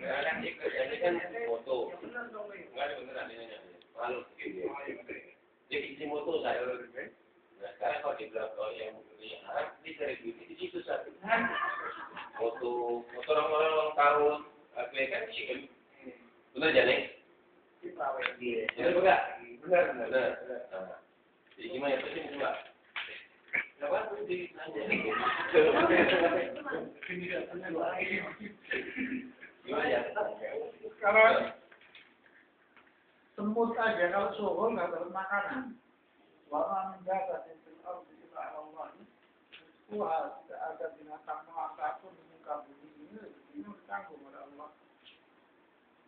Kan ini kan foto. Enggak beneran ini. Lalu jadi isi foto saya. Nah, sekarang kalau di belakang yang haram dicari duit di situ satu. Foto orang-orang ulang tahun, kan sih benar jadi. Benar enggak? Benar. Nah, jadi gimana itu sih coba? Apa tuh di nanya? Gimana ya? Kalau semut aja kalau suhul nggak dapat makanan. Wala menjaga di ardi ila Allah. Wah, tidak ada binatang apapun di muka bumi ini ditanggung oleh Allah.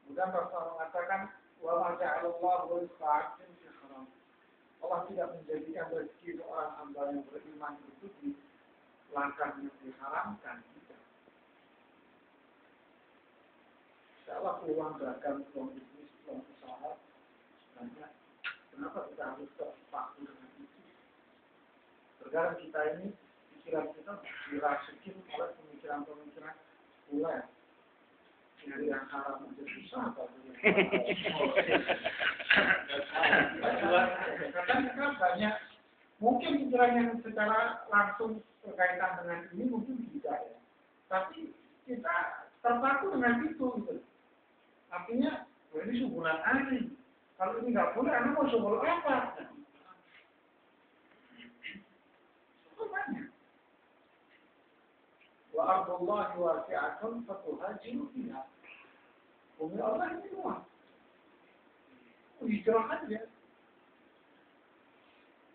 Kemudian Rasulullah mengatakan, wa ma ja'alallahu rizqan fi haram. Allah tidak menjadikan rezeki seorang hamba yang beriman itu di langkah yang diharamkan. Tidak. Insyaallah peluang dagang, peluang bisnis, peluang usaha banyak. Kenapa kita harus terpaku dengan itu? Terkadang kita ini, pikiran kita dirasukin oleh pemikiran-pemikiran mulai dari yang haram menjadi susah atau kadang kita banyak mungkin pikiran yang secara langsung berkaitan dengan ini mungkin tidak ya. Tapi kita terpaku dengan itu gitu. Artinya, ini subulan aneh. Kalau ini nggak boleh, anak mau subul apa? Banyak. Wa ardullahi wasi'atun fatuhajiru fiha. Bumi Allah ini luas. Hijrah aja.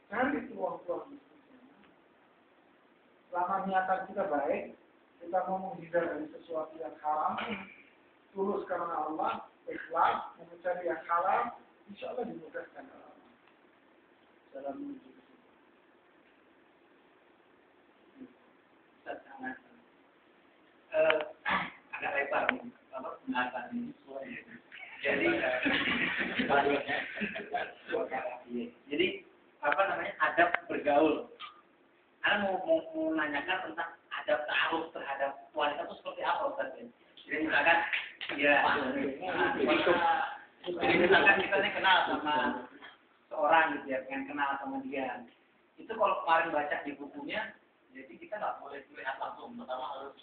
Cari peluang-peluang. Selama niatan kita baik, kita mau menghindar dari sesuatu yang haram, tulus karena Allah, ikhlas, mencari yang halal, insya Allah dimudahkan dalam menuju ke situ. Agak lebar nih, kalau pembahasan ini. Jadi apa namanya adab bergaul. Anda mau nanyakan tentang adab ta'aruf terhadap wanita itu seperti apa Ustaz? Jadi misalkan jadi misalkan kita nih kenal sama seorang gitu ya, pengen kenal sama dia. Itu kalau kemarin baca di bukunya, jadi kita nggak boleh lihat langsung, pertama harus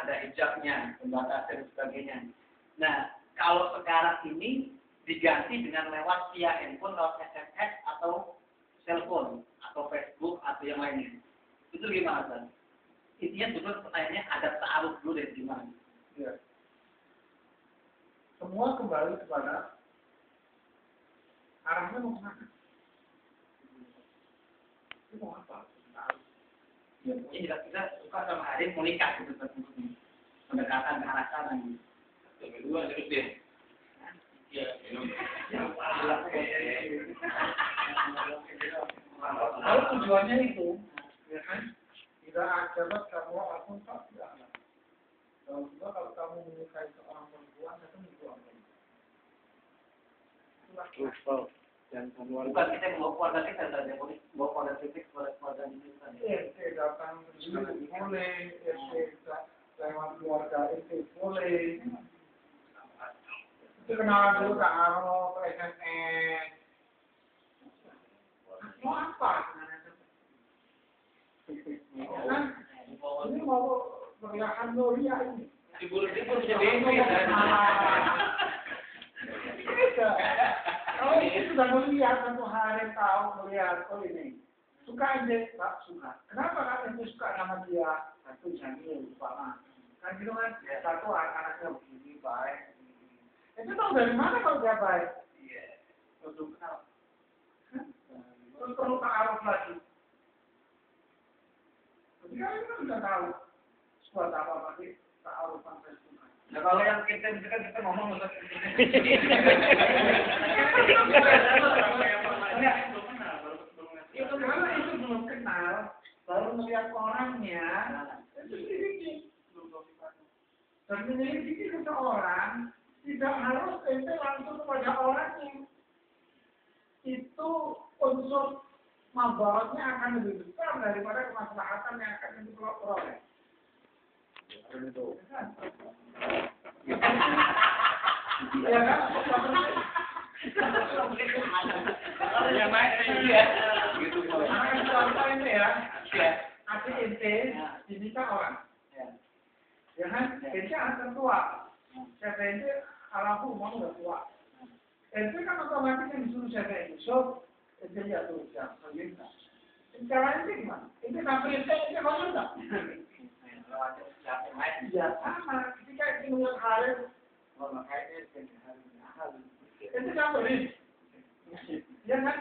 ada hijabnya, pembatas dan sebagainya. Nah, kalau sekarang ini diganti dengan lewat via handphone, lewat SMS atau telepon atau Facebook atau yang lainnya. Itu gimana, Ustaz? Intinya sebetulnya pertanyaannya ada ta'aruf dulu dari gimana? Ya. Semua kembali kepada arahnya mau kemana? Itu mau apa? Ya, pokoknya kita suka sama hari mau nikah gitu, pendekatan ke arah sana gitu. Yang kedua terus deh. Ya, Kalau tujuannya itu, ya kan? Tidak ajabat kamu apapun tak tidak. Kalau juga kalau kamu menyukai seorang perempuan, itu menjual. Itulah. Bukan kita yang bawa keluarga kita saja, bawa keluarga keluarga kita. Datang sendiri boleh, lewat keluarga itu boleh. Itu kenalan dulu Kak Arno, ke SMS. Mau apa? Kan? Ini mau perlihatkan Nuria ini. Diburu-diburu jadi Beda. Kalau ini sudah melihat satu hari tahu melihat ini. Suka aja, Pak, suka. Kenapa kalian itu suka sama dia? Satu Jamil, Pak. Kan gitu kan? Satu anak-anaknya begini, baik. Itu tahu dari mana kalau dia baik? Iya. Terus kenal. Terus perlu ta'aruf lagi. Jadi kalian kan sudah tahu. Buat apa sih ta'arufan Facebook. Nah kalau yang kita misalkan kita ngomong untuk itu karena itu belum kenal, baru melihat orangnya, itu sedikit. Dan menyelidiki seseorang tidak harus ente langsung kepada orangnya. Itu unsur mabaratnya akan lebih besar daripada kemaslahatan yang akan diperoleh. Ya kan? Yang naik iya. Gitu Karena contoh ini ya, nanti ente diminta orang. Ya kan? Ente anak tertua. Siapa ente alafu mau udah tua. Ente kan otomatis yang disuruh siapa ente. So, ente jatuh jam, perintah. Cara ente gimana? Ente nak perintah, ente mau enggak? Ya sama. Ketika ente melihat hari, ente samperin. Ya kan?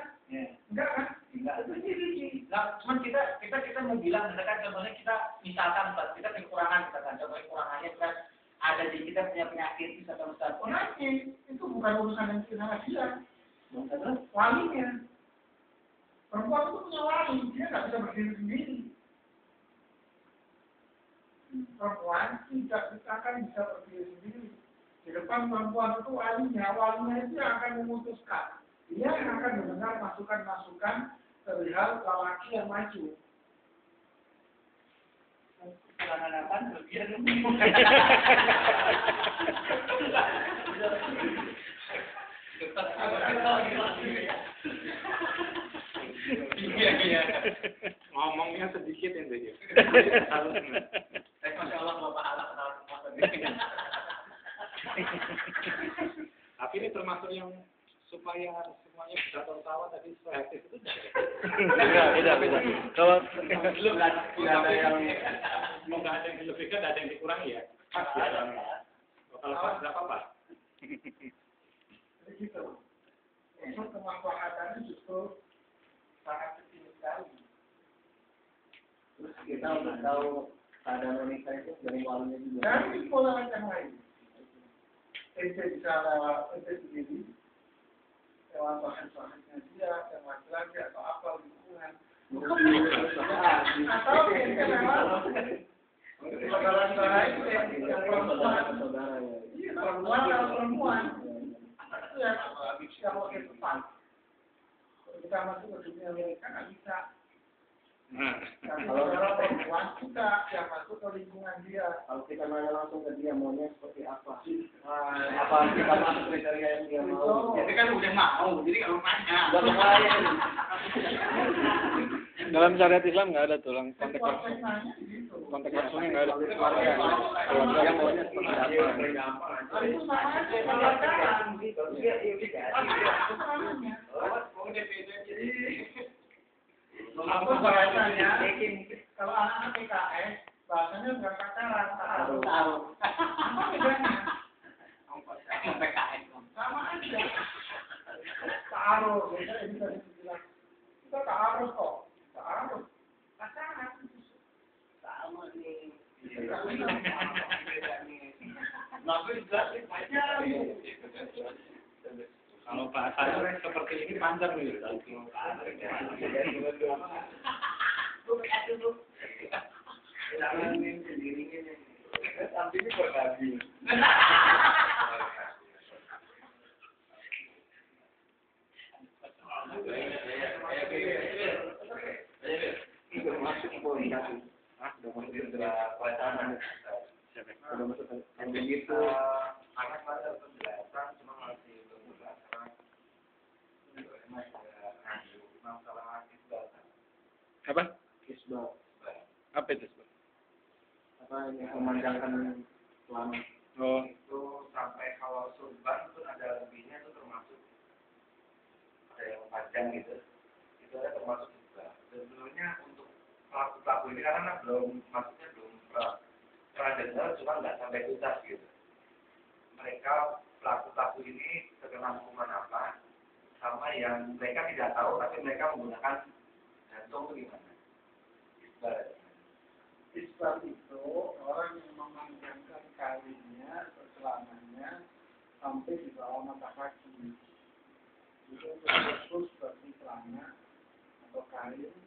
Enggak kan? Itu ciri-ciri. Nah, cuman kita mau bilang, misalkan contohnya kita misalkan kita kekurangan, misalkan contohnya kekurangannya kita ada di kita punya penyakit misalkan Ustaz. Oh nanti itu bukan urusan yang kita sama dia. Walinya. Perempuan itu punya wali, dia nggak bisa berdiri sendiri. Perempuan tidak akan bisa berdiri sendiri. Di depan perempuan itu walinya itu yang akan memutuskan. Dia yang akan mendengar masukan-masukan perihal lelaki yang maju. Kekurangan apa? Kelebihan. Iya. Ngomongnya sedikit ente ya. Masya Allah Bapak Allah kenal Tapi ini termasuk yang supaya semuanya bisa tertawa tadi kreatif itu Beda. Kalau belum ada yang mau nggak ada yang dilebihkan, nggak ada yang dikurangi ya. Pas ya. Kalau pas berapa Pak? Jadi gitu. Untuk kemanfaatannya justru sangat kecil sekali. Terus kita udah tahu keadaan wanita itu dari walinya juga. Dan pola yang lain. Ente bisa lewat ente sendiri, lewat bahan-bahannya dia, lewat laki atau apa lingkungan. Atau ente lewat saudara-saudara ente yang perempuan. Iya, perempuan. Itu yang mau kita depan. Kalau kita masuk ke dunia mereka nggak bisa. Tapi kalau perempuan kita yang masuk ke lingkungan dia. Kalau kita nanya langsung ke dia maunya seperti apa? Apa kita masuk kriteria yang dia mau? Jadi kan udah mau, jadi kalau nanya. dalam syariat Islam nggak ada tuh konteks langsung. Nanya gitu. Konteks langsungnya nggak ada. Kalau dia maunya seperti apa? Itu sama aja pelajaran. Apa bahasanya? Kalau anak-anak PKS, bahasanya bukan pacaran, taruh. Apa bedanya? Sama aja. Taruh, beda ini tadi bilang. Kita taruh kok, taruh. Pacaran. Sama nih. Kalau bahasanya seperti ini panjang nih. Tapi ini berbagi. Begitu anak pada penjelasan cuma masih belum jelas karena masalah isbat. Apa? Isbal. Apa itu? Apa yang memanjangkan selama Oh, Itu sampai kalau surban pun ada lebihnya itu termasuk ada yang panjang gitu. Itu ada termasuk juga. Sebenarnya untuk pelaku ini karena belum maksudnya belum pernah dengar cuma nggak sampai tuntas gitu. Mereka pelaku ini terkena hukuman apa? Sama yang mereka tidak tahu tapi mereka menggunakan jantung itu gimana? Isbat itu orang yang memanjangkan kainnya atau celananya sampai di bawah mata kaki. Itu khusus bagi celana atau kain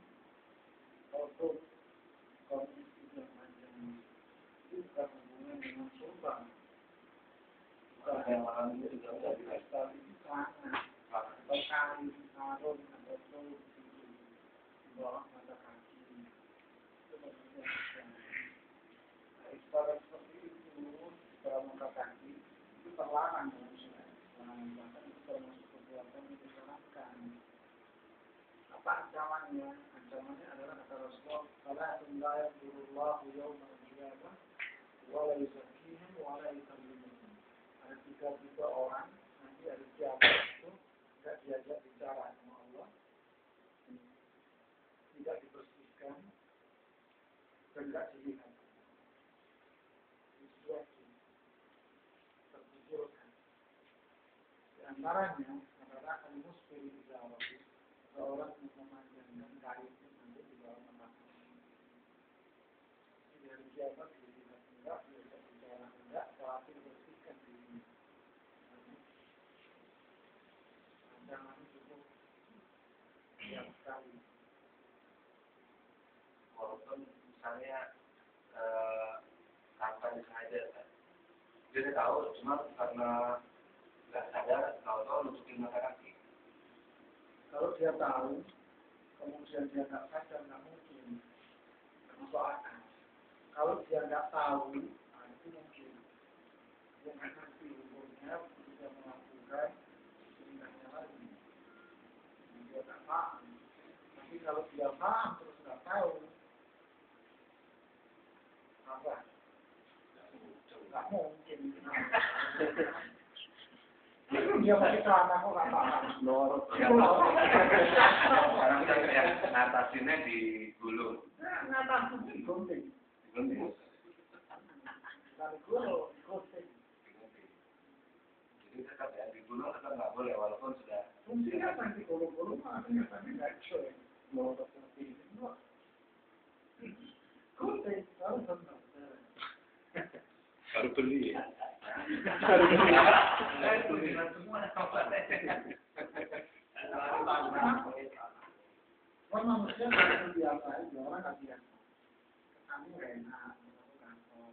atau kondisi yang panjang. Itu bukan hubungan dengan surban. Bukan yang orang itu juga sudah dilakukan di celana atau kain, sarung atau di bawah mata kaki. Isbat seperti itu dalam mata kaki itu terlarang dalam Islam. ancamannya adalah kata Rasulullah, "Fala la yaqulullahu yawmal qiyamah wa la yuzakkihim wa la yukallimuhum." Ada tiga orang nanti hari kiamat itu tidak diajak bicara sama Allah, tidak dibersihkan, dan tidak dilihat. Sesuatu terkucurkan. Di antaranya adalah al-musfir izawati, seorang yang memanjangkan kainnya nanti di bawah mata. Di hari kiamat dilihat enggak, diajak bicara enggak, tapi dibersihkan dirinya. Ancaman cukup yang sekali. Walaupun misalnya tanpa disengaja kan, dia tahu cuma karena nggak sadar tahu nutupin mata kaki. Kalau dia tahu, kemudian dia nggak sadar, nggak mungkin. Masuk akal. Kalau dia nggak tahu, nah itu mungkin. Dia nggak ngerti umurnya, dia melakukan tindakannya lagi. Dia nggak paham. Tapi kalau dia paham terus nggak tahu, apa? Nggak mungkin. Dia masih celana kok nggak paham. Sekarang kan yang ngatasinnya digulung. Ngatasin gunting. Digulung. Dari gulung, gunting. Jadi tetap ya digulung tetap nggak boleh walaupun sudah. Fungsinya nanti gulung-gulung artinya tadi nggak cuy. Mau seperti ini. Gunting, harus benar. Baru beli ya. Orang manusia nggak biasa aja, orang nggak biasa. Kami enak, kantor.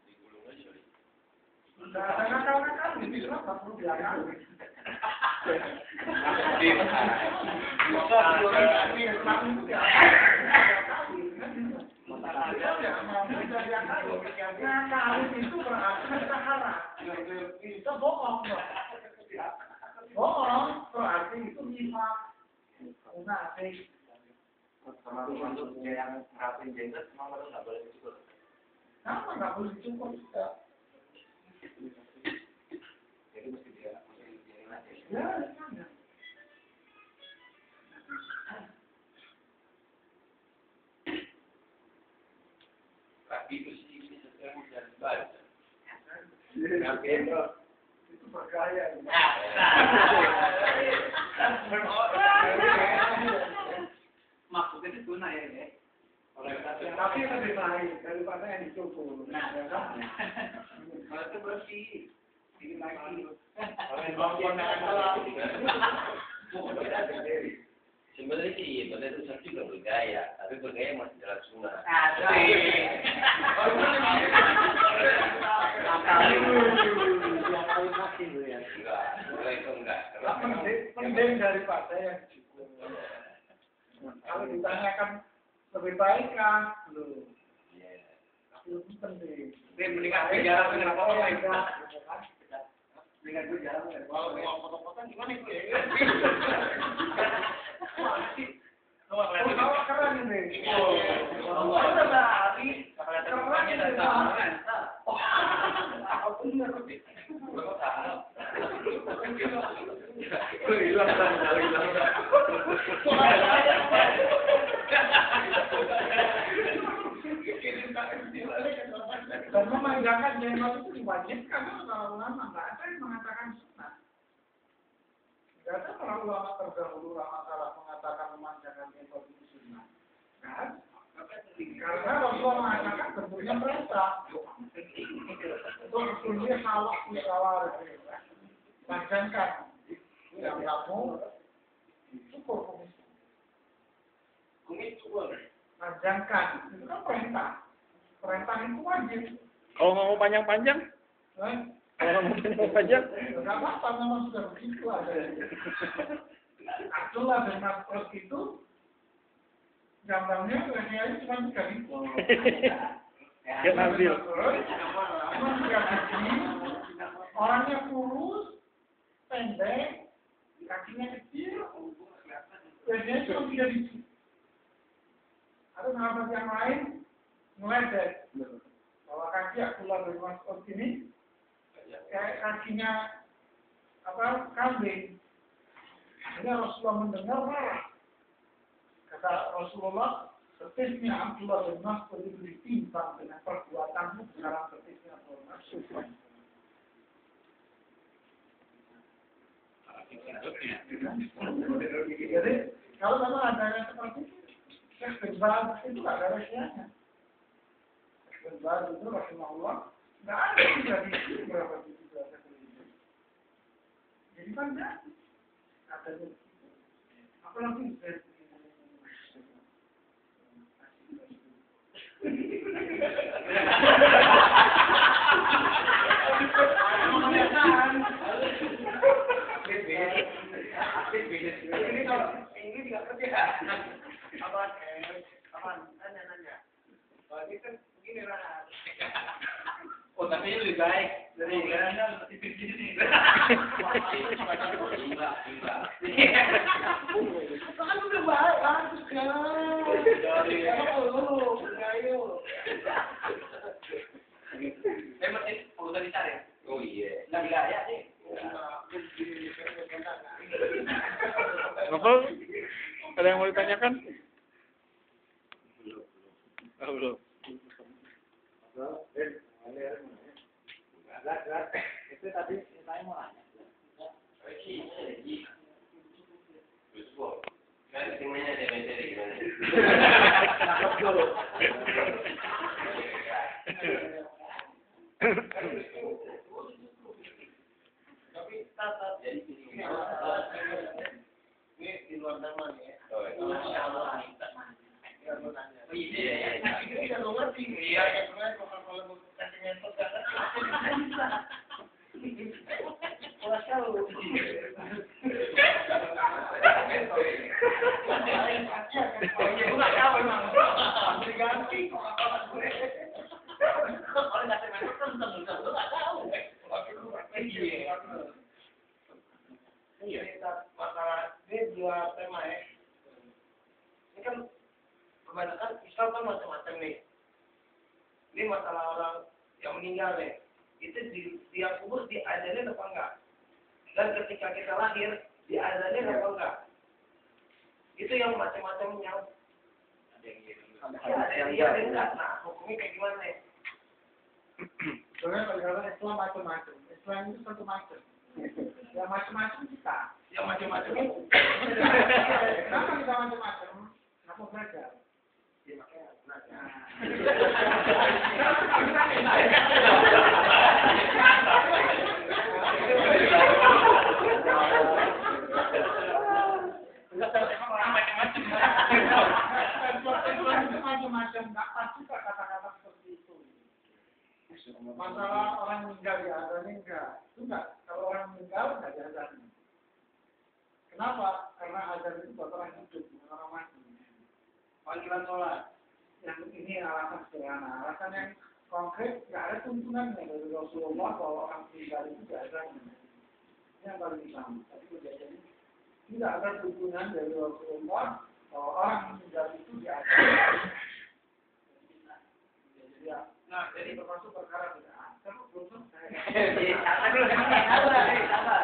Digulung aja kali. Nakal-nakal ini nggak perlu diakalin. Nakal itu berarti sahara. Itu bohong. Bohong berarti itu nifak. Munafik. Termasuk untuk yang ngerapin jenggot memang harus nggak boleh dicukur. Kenapa nggak boleh dicukur juga? Jadi mesti diarin aja. Ya, Kaki itu sih ini sesuatu yang baik. itu bergaya. Maksudnya itu nah ya. Tapi lebih baik daripada yang dicukur. Nah, kalau itu bersih, bikin lagi. Sebenarnya sih, benar itu saya juga bergaya, tapi bergaya masih dalam sunnah. Enggak. Penting daripada yang dicukur. Kalau ditanyakan lebih baik kan, belum. Tapi lebih penting. Mendingan gue jarang dengan apa-apa ya. Dengan gue jarang dengan Kalau mau foto-foto gimana gue ya? kalau keren ini. Udah lari. Keren ini. Aku bener. Dan memanjangkan jenggot itu diwajibkan para ulama, nggak ada yang mengatakan sunnah. Nggak ada para ulama terdahulu masalah mengatakan memanjangkan jenggot itu sunnah. Nggak ada. Karena Rasulullah mengatakan bentuknya perintah. Untuk usulnya halak musawar. Panjangkan. Yang kamu cukur kumis. Panjangkan. Itu kan perintah. Perintah itu wajib. Kalau nggak mau panjang-panjang? Kalau nggak mau panjang-panjang? Nggak apa-apa, memang sudah begitu aja. Abdullah bin Mas'ud itu gambarnya lehernya cuma 3 ribu. Ya Nabil. Cuma 3 biji, orangnya kurus, pendek, kakinya kecil, dan dia cuma 3 biji. Atau sahabat yang lain ngeledek bahwa kaki Abdullah bin Mas'ud ini kayak kakinya kambing. Akhirnya Rasulullah mendengar marah. Kata Rasulullah, betisnya Abdullah bin Mas'ud itu ditimpang dengan perbuatanmu, sekarang betisnya Abdullah bin Mas'ud. Jadi kalau memang ada yang seperti itu, Syekh bin Baz itu nggak ada rahasianya. Syekh bin Baz itu rahimahullah nggak ada yang jadi berapa biji berapa biji. Jadi kan ada apalagi ini juga kerja. Apaan? Nanya. Ini kan begini lah. Oh, tapi ini lebih baik dari karena tipis gini. kan udah baik, bagus kan. Ayo. Memang ini urusan dicari. Oh iya. Nggak gaya sih. Novel, ada yang mau ditanyakan? Oh, belum. Itu tadi saya mau nanya. Kan semuanya ada metode gimana? Tapi tetap jadi ini di luar zaman ya. Oh iya. Oh iya. Ini kan lo ngerti. Iya, sebenarnya kalau kasih mentor kan. Masalah ini dua tema ya. Ini kan kebanyakan Islam kan macam-macam nih. Ini masalah orang yang meninggal nih. Itu di kubur diajarin apa enggak? Dan ketika kita lahir diajarin apa enggak? Itu yang macam-macam yang ada yang iya ada enggak. Nah, hukumnya kayak gimana nih? Sebenarnya kalau Islam macam-macam. Islam itu satu macam. Yang macam-macam kita. Yang macam-macam itu. Kenapa kita macam-macam? Kamu belajar. Ya makanya belajar. Macam-macam, nggak pasti kata-kata seperti itu. Masalah orang meninggal ya, ada enggak. Itu enggak. Kalau orang meninggal enggak diajarin. Kenapa? Karena azan itu buat orang hidup, bukan orang mati. Panggilan sholat. Yang ini alasan sederhana. Alasan yang konkret, nggak ada tuntunannya dari Rasulullah bahwa orang meninggal itu diajarin. Ini yang paling utama. Tapi kejadian tidak ada tuntunan dari Rasulullah bahwa orang meninggal itu diajarin. Nah, jadi termasuk perkara bid'ah. Kamu belum selesai. Sabar.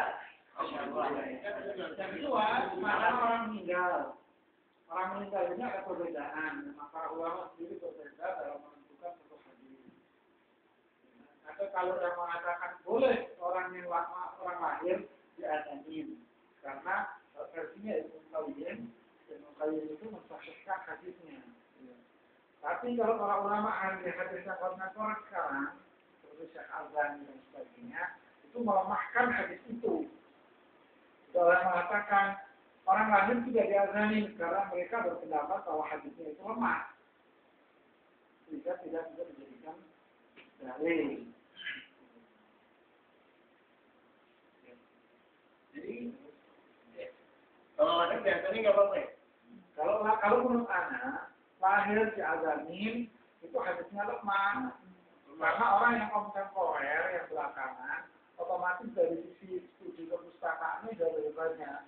Yang kedua, masalah orang meninggal. Orang meninggal ini ada perbedaan. Maka ulama sendiri berbeda dalam menentukan satu hadis. Atau kalau yang mengatakan boleh orang yang orang lahir diazanin, karena versinya Ibnu Qayyim itu mensahihkan hadisnya. Tapi kalau para ulama ahli hadisnya koordinator sekarang, seperti Syekh Al-Albani dan sebagainya, itu melemahkan hadis itu. Dalam mengatakan orang lahir tidak diazani karena mereka berpendapat bahwa hadisnya itu lemah, sehingga tidak bisa dijadikan dalil. Jadi kalau lahir biasanya nggak apa-apa ya? Kalau menurut anak lahir diazanin itu hadisnya lemah, karena orang yang kontemporer yang belakangan otomatis dari sisi studi perpustakaannya jauh lebih banyak.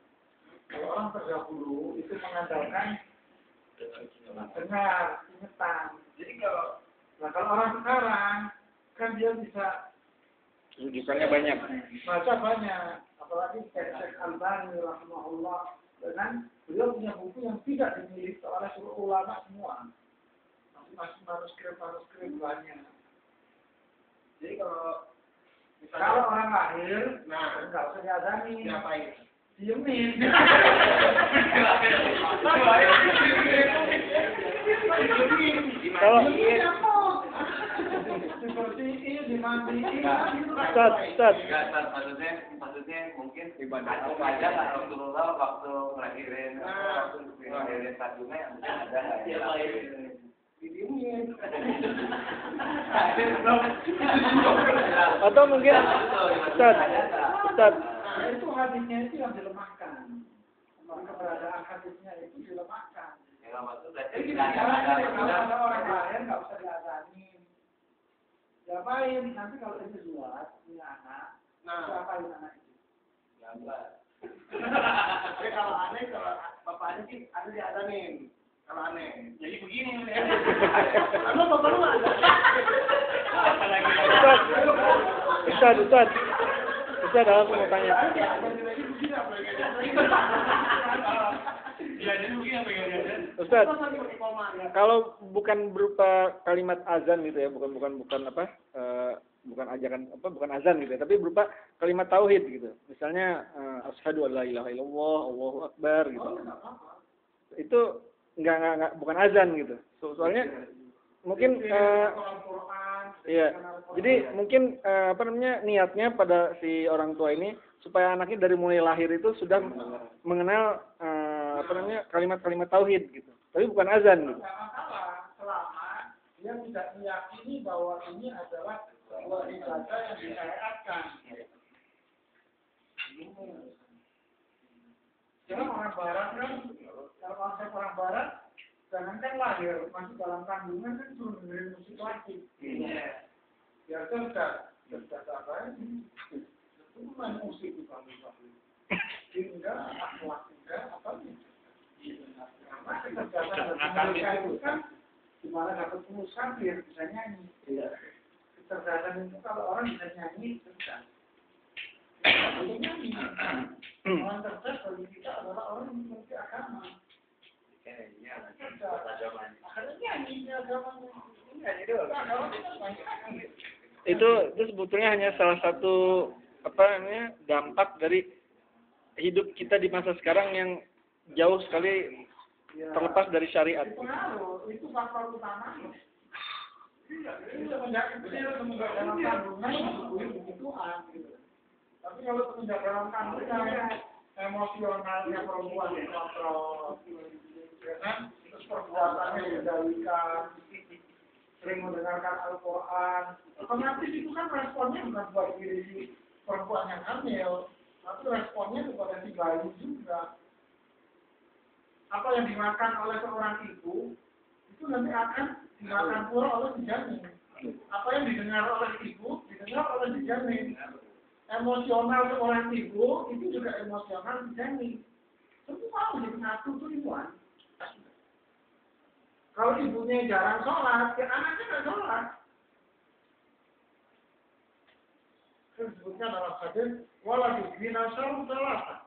Kalau orang terdahulu itu mengandalkan dengar, ingetan. Jadi kalau orang sekarang kan dia bisa Rujukannya banyak. baca banyak, apalagi Syekh Albani rahimahullah, dengan beliau punya buku yang tidak dimiliki oleh seluruh ulama semua, masih manuskrip banyak. Jadi kalau orang lahir, nggak usah diazani, ngapain? Diemin. Kalau dibersihin, dimandiin. Ustaz. Maksudnya mungkin ibadah aja kan Rasulullah waktu ngelahirin Fatimah yang ada atau mungkin Ustaz. Nah, itu hadisnya itu yang dilemahkan. Keberadaan hadisnya itu dilemahkan. Jadi kalau ada orang lain nggak usah diazanin. Diapain? Nanti kalau itu buat punya anak, diapain anak itu? Tapi kalau aneh, kalau bapaknya sih ada diazanin. Kalau aneh, jadi begini. Kalau bapak lu ada. Ustaz, aku mau tanya. Ustaz, kalau bukan berupa kalimat azan gitu ya, bukan apa, bukan ajakan apa, bukan azan gitu ya, tapi berupa kalimat tauhid gitu. Misalnya asyhadu an la ilaha illallah, Allahu akbar gitu. Itu enggak bukan azan gitu. Soalnya mungkin iya. Jadi mungkin niatnya pada si orang tua ini supaya anaknya dari mulai lahir itu sudah mengenal kalimat-kalimat tauhid gitu. Tapi bukan azan gitu. Tidak masalah selama dia tidak meyakini bahwa ini adalah sebuah ibadah yang disyariatkan. Kalau orang barat kan, kalau konsep orang barat, jangankan lahir, masih dalam kandungan kan suruh dengerin musik klasik. Biar cerdas apa ini? Itu main musik di pabrik-pabrik. Hingga akhlak juga apa nih? Karena kecerdasan mereka itu kan dimana dapat urusan biar bisa nyanyi. Kecerdasan itu kalau orang bisa nyanyi cerdas. Bisa nyanyi. Orang cerdas bagi kita adalah orang yang mengerti agama. Akhirnya nyanyi agamanya. Itu sebetulnya hanya salah satu dampak dari hidup kita di masa sekarang yang jauh sekali terlepas dari syariat. Itu faktor utamanya. Semenjak kecil, semenjak dalam kandungan, begituan. Tapi kalau semenjak dalam kandungan, emosionalnya perempuan dikontrol, terus perbuatannya didalikan, sering mendengarkan Al-Quran. Otomatis itu kan responnya bukan buat diri perempuan yang hamil, tapi responnya kepada si bayi juga. Apa yang dimakan oleh seorang ibu, itu nanti akan dimakan pula oleh si janin. Apa yang didengar oleh ibu, didengar oleh si janin. Emosional seorang ibu, itu juga emosional si janin. Semua jadi satu tujuan. Kalau ibunya jarang sholat, ya anaknya nggak sholat. Disebutkan dalam hadis, walau zina syarru salasa.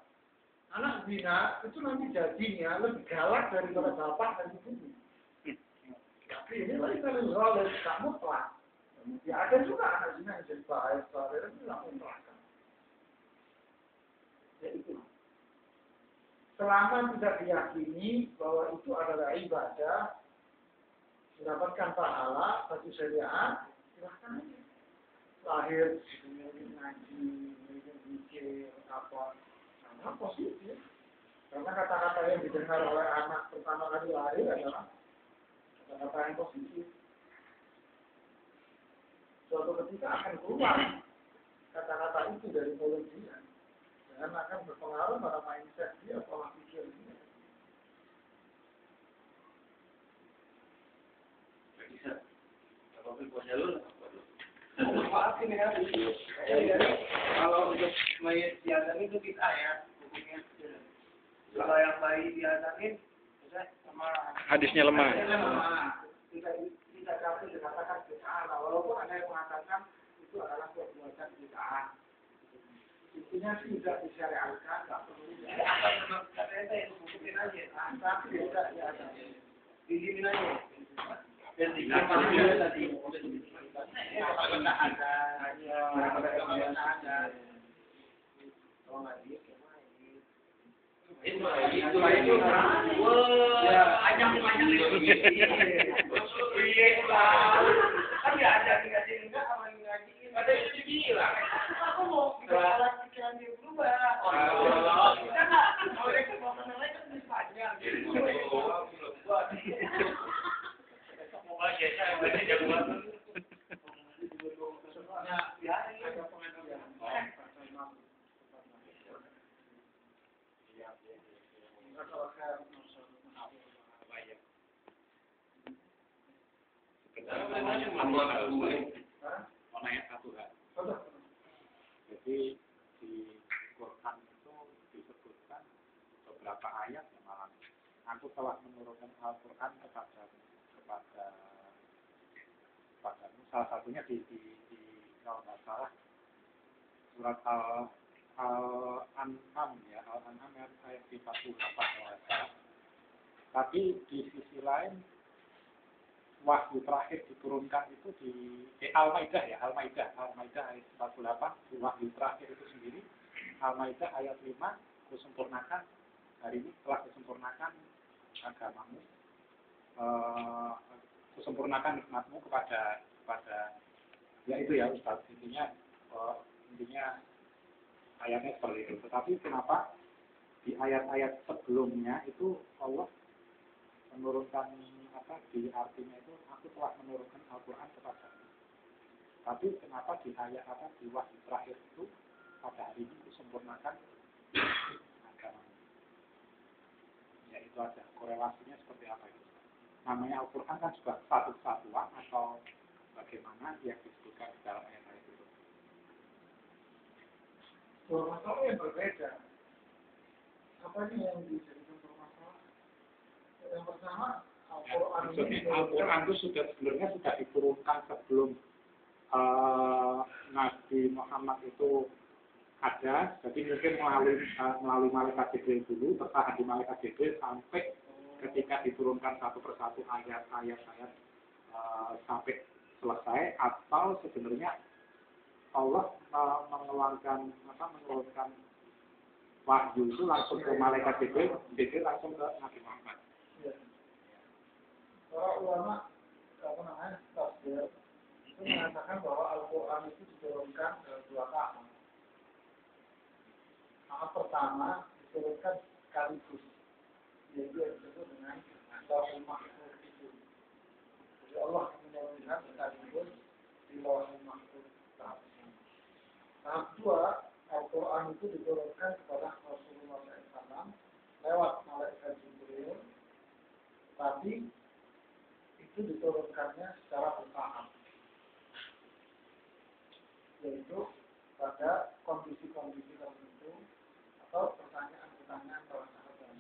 Anak zina itu nanti jadinya lebih galak daripada bapak dan ibunya. Tapi ini lagi dari zalim, kamu telah. Ya ada juga anak zina yang jadi bahaya, itu langsung neraka. Ya itu. Selama tidak diyakini bahwa itu adalah ibadah, mendapatkan pahala bagi syariat, silahkan aja. Lahir, ngaji, mikir, apa positif. Karena kata-kata yang didengar oleh anak pertama kali lahir adalah kata-kata yang positif. Suatu ketika akan keluar kata-kata itu dari mulut dia. Dan akan berpengaruh pada mindset dia, pola pikir dia. Maafin ya, kalau untuk mayat tiada itu kita ya, Kalau yang bayi diajakin, sama Hadisnya lemah. Tidak dapat dikatakan bid'ah, walaupun ada yang mengatakan itu adalah perbuatan bid'ah. Intinya tidak disyariatkan, nggak perlu. Kata itu bukuin aja, tapi tidak diajarkan. Dijimin aja. Dan dijimin tadi. Tidak ada. Kalau nggak dia, Itu panjang kan nggak ada ngaji enggak sama ngaji ada yang dibilang. aku mau berjalan pikiran dia berubah kita nggak boleh mau kenalnya kan masih panjang mau baca saya baca jagoan ya ada pengajian Mau nanya satu hal. Jadi di Quran itu disebutkan beberapa ayat yang malah aku telah menurunkan Al-Quran kepada salah satunya di kalau nggak salah surat Al-An'am ya, Al-An'am ayat 48 kalau nggak salah. Tapi di sisi lain wahyu terakhir diturunkan itu di Al-Maidah ya, Al-Maidah ayat 48, wahyu terakhir itu sendiri Al-Maidah ayat 5, kusempurnakan hari ini telah kusempurnakan agamamu, kusempurnakan nikmatmu kepada ya itu ya Ustaz, intinya ayatnya seperti itu. Tetapi kenapa di ayat-ayat sebelumnya itu Allah menurunkan di artinya itu aku telah menurunkan Al-Quran kepadamu. Tapi kenapa di ayat di wahyu terakhir itu pada hari ini disempurnakan agamamu? Ya itu ada korelasinya seperti apa itu? Namanya Al-Quran kan juga satu kesatuan atau bagaimana yang disebutkan di dalam ayat-ayat itu? dua masalah yang berbeda. Apa ini yang dijadikan bermasalah? Yang pertama, Al-Quran itu sebenarnya sudah diturunkan sebelum Nabi Muhammad itu ada, jadi mungkin melalui malaikat Jibril dulu, tertahan di malaikat Jibril sampai ketika diturunkan satu persatu ayat-ayat sampai selesai, atau sebenarnya Allah mengeluarkan wahyu itu langsung ke malaikat Jibril langsung ke Nabi Muhammad. Para ulama tafsir itu mengatakan bahwa Al-Quran itu diturunkan dua tahap. Tahap pertama diturunkan sekaligus, yaitu yang disebut dengan Lauhul Mahfuz itu. Jadi Allah menurunkan sekaligus di Lauhul Mahfuz. Tahap dua, Al-Quran itu diturunkan kepada Rasulullah SAW lewat malaikat Jibril, tapi itu diturunkannya secara bertahap, yaitu pada kondisi-kondisi tertentu atau pertanyaan-pertanyaan para sahabat.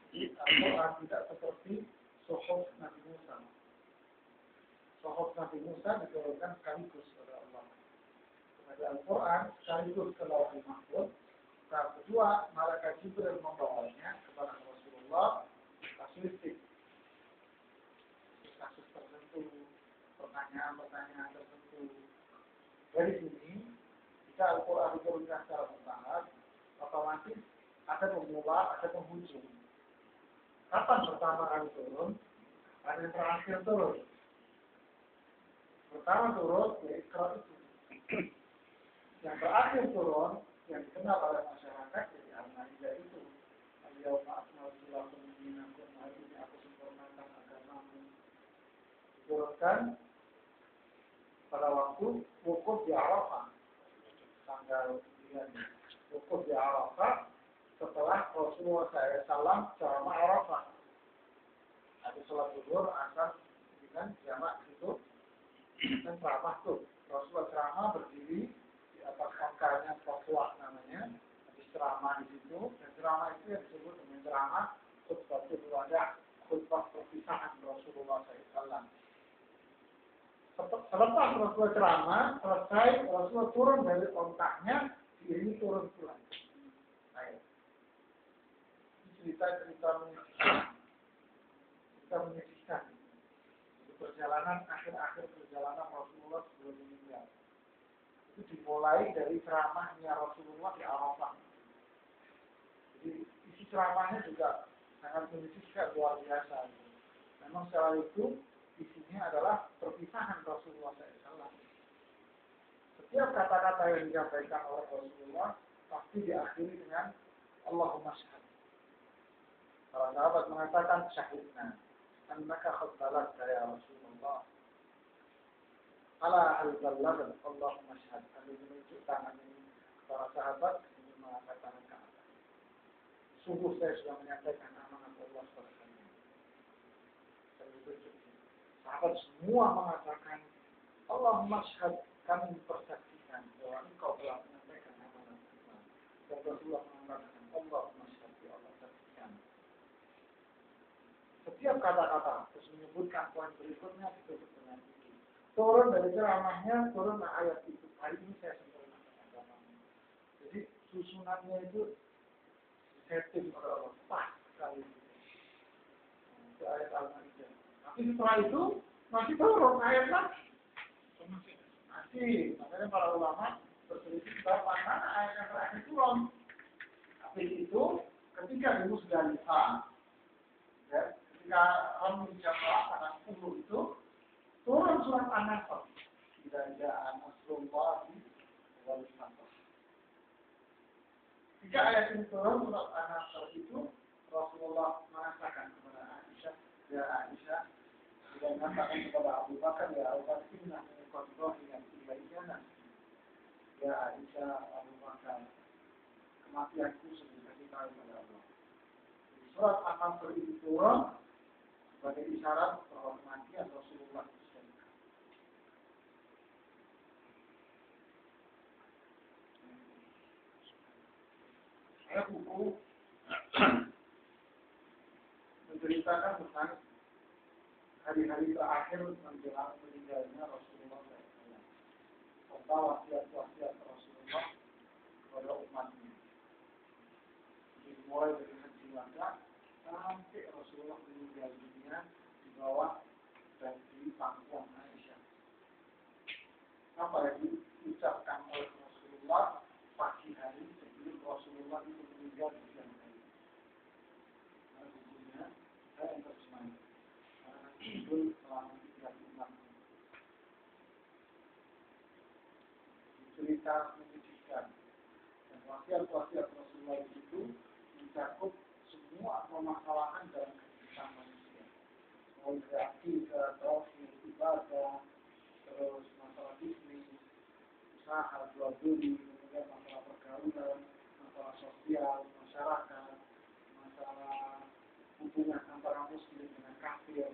Jadi Al-Quran tidak seperti Suhuf Nabi Musa. Suhuf Nabi Musa diturunkan sekaligus oleh Allah. Pada Al-Quran sekaligus ke Lauhul Mahfuz. Tahap kedua, malaikat Jibril membawanya kepada Rasulullah kasuistik. Kasus tertentu, pertanyaan-pertanyaan tertentu. Dari sini, jika Al-Quran diturunkan secara bertahap, otomatis ada pemula, ada penghujung. Kapan pertama kali turun? Ada yang terakhir turun. Pertama turun, ya Iqra itu. Yang terakhir turun, yang dikenal oleh masyarakat, jadi Al-Maidah itu. Al-Yawma akmaltu lakum dinakum, hari ini aku sempurnakan agamamu. Diturunkan pada waktu wukuf di Arafah, tanggal 3. Wukuf di Arafah setelah Rasulullah SAW ceramah Arafah. Ada sholat zuhur, asar, dengan jamak itu, dan ceramah itu. Rasulullah ceramah berdiri di atas angkanya Fatwa namanya, habis ceramah di situ, ceramah itu yang disebut dengan ceramah khutbatul wada, khutbah perpisahan Rasulullah SAW. Selepas Rasulullah ceramah selesai, Rasulullah turun dari ontaknya, diiringi turun pulang. Baik. Cerita-cerita menyedihkan. Perjalanan akhir-akhir perjalanan Rasulullah sebelum meninggal. Itu dimulai dari ceramahnya Rasulullah di Arafah. Jadi isi ceramahnya juga sangat menyedihkan, luar biasa. Memang secara itu isinya adalah perpisahan Rasulullah SAW. Setiap kata-kata yang disampaikan oleh Rasulullah pasti diakhiri dengan Allahumma syahid. Para sahabat mengatakan syahidna, annaka khutbalat ya Rasulullah. Ala al-balagh Allahumma syahid. Lalu menunjuk tangan ini para sahabat ini mengatakan ke atas. Sungguh saya sudah menyampaikan amanat Allah kepada kalian. Sahabat semua mengatakan Allahumma syahid, kami persaksikan bahwa engkau telah menyampaikan amanat Allah. Dan Rasulullah mengatakan Allahumma syahid, ya Allah saksikan. Setiap kata-kata terus menyebutkan poin berikutnya ditutup dengan itu. Turun dari ceramahnya, turun ayat itu. Hari ini saya sempurnakan agamanya. Jadi susunannya itu setting oleh Allah. Pas sekali itu. Itu ayat Al-Maidah. Tapi setelah itu masih turun ayat lagi. Masih. Makanya para ulama berselisih bahwa mana ayat yang terakhir turun. Tapi itu ketika di Musdalifah, ya, ketika Rasul Jamaah tanggal 10 itu turun surat An-Nasr. Tidak ada Nasrullah wal Fath. Ketika ayat ini turun surat An-Nasr itu Rasulullah mengatakan kepada Aisyah, ya Aisyah, tidak mengatakan kepada Abu Bakar, ya Abu Bakar inna min qadrohi yang ilaihana. Ya Aisyah, Abu Bakar, kematianku sudah diketahui pada Allah. Surat An-Nasr itu turun sebagai isyarat bahwa kematian Rasulullah itu sudah dekat. Saya buku menceritakan tentang hari-hari terakhir menjelang meninggalnya Rasulullah SAW. Serta wasiat-wasiat Rasulullah kepada umatnya. Dimulai dari haji wada sampai Rasulullah meninggal dunia di bawah dan di pangkuan Aisyah. Apa yang diucapkan oleh Rasulullah pagi hari sebelum Rasulullah itu meninggal di siang hari. Nah, tentunya saya yang terjemahkan. Karena itu selama 36 tahun. Cerita menyedihkan dan wasiat-wasiat Rasulullah itu mencakup semua permasalahan dalam kehidupan manusia. Mulai dari akidah, tauhid, ibadah, terus masalah bisnis, usaha, jual beli, kemudian masalah pergaulan, masalah sosial, masyarakat, masalah hubungan antara muslim dengan kafir,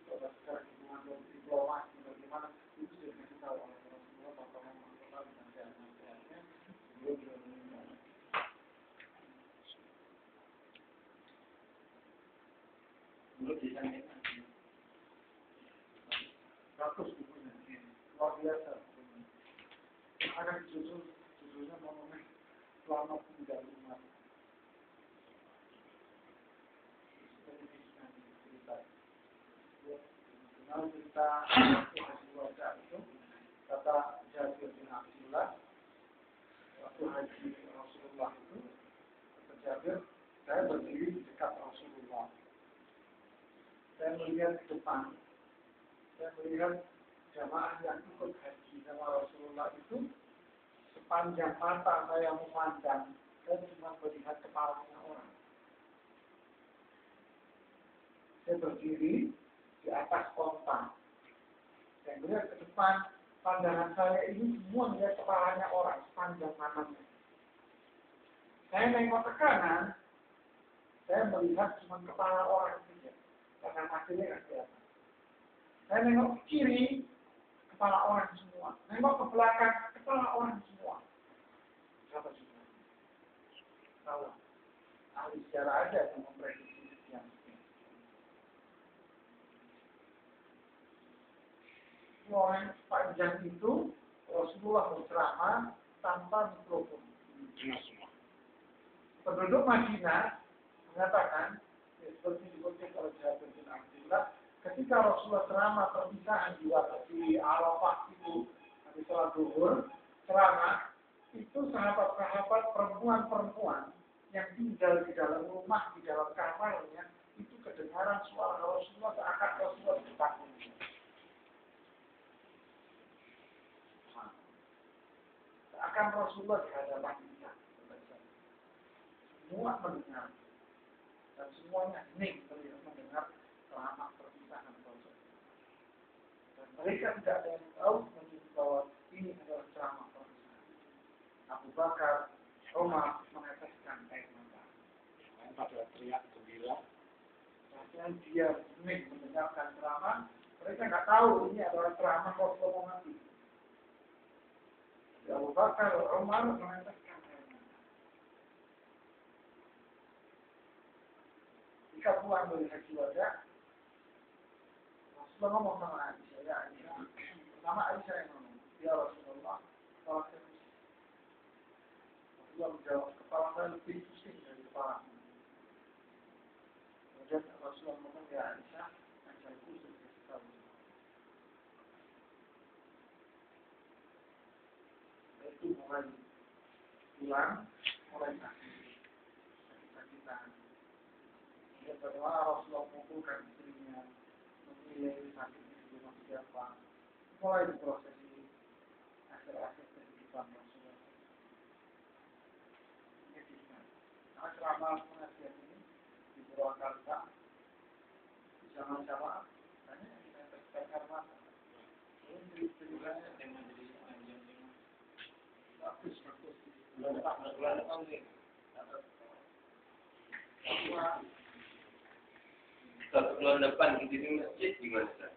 secara hubungan diplomasi, bagaimana itu sudah dikasih tahu oleh Rasulullah tentang masalah dan nasihat-nasihatnya sebelum dia meninggal. Menurut disampaikan 100 bukunya, luar biasa bukunya. Akan judulnya monumen selama tinggal umat. Kalau kita haji wada itu, kata Jabir bin Abdullah, waktu haji Rasulullah itu, kata Jabir, saya berdiri di dekat Rasulullah. Saya melihat ke depan. Saya melihat jamaah yang ikut haji sama Rasulullah itu, sepanjang mata saya memandang, saya cuma melihat kepalanya orang. Saya berdiri di atas kontak. Saya melihat ke depan, pandangan saya ini semua melihat kepalanya orang sepanjang matanya. Saya nengok ke kanan, saya melihat cuma kepala orang saja, karena hasilnya nggak kelihatan. Saya nengok ke kiri, kepala orang semua. Nengok ke belakang, kepala orang semua. Berapa jumlah? Salah. sejarah aja yang memprediksi yang mulai panjang itu Rasulullah berceramah tanpa mikrofon. Penduduk Madinah mengatakan, seperti dikutip oleh Jabir bin Abdullah, ketika Rasulullah ceramah perpisahan di Arafah itu, habis sholat zuhur, ceramah, itu sahabat-sahabat perempuan-perempuan yang tinggal di dalam rumah, di dalam kamarnya, itu kedengaran suara Rasulullah seakan Rasulullah di depan. Seakan Rasulullah di hadapan kita. Semua mendengar. Dan semuanya hening mendengar ceramah perpisahan Rasulullah. Dan mereka tidak ada yang tahu bahwa ini adalah ceramah perpisahan. Abu Bakar, Umar meneteskan air mata. Yang pada teriak gembira. Dan dia hening mendengarkan ceramah. Mereka nggak tahu ini adalah ceramah Rasulullah mati. Abu Bakar, Umar meneteskan air mata. Jika pulang dari haji wada, Rasulullah ngomong sama Aisyah, ya Aisyah. Pertama Aisyah yang ngomong, ya Rasulullah, kepala saya pusing. Rasulullah menjawab, kepala saya lebih pusing dari kepala. Kemudian Rasulullah ngomong, ya Aisyah, ajalku sudah sekali. Itu mulai pulang, mulai sakit-sakitan. Bagaimana Rasulullah mengumpulkan istrinya, memilih sakitnya di rumah siapa, mulai diprosesi akhir-akhir kehidupan Rasulullah. Karena selama pengajian ini di Purwakarta, di zaman-zaman, hanya yang kita tekan mata. Ini ceritanya tema jadi panjang ini. Bagus. Bulan depan nih. Satu bulan depan di masjid gimana?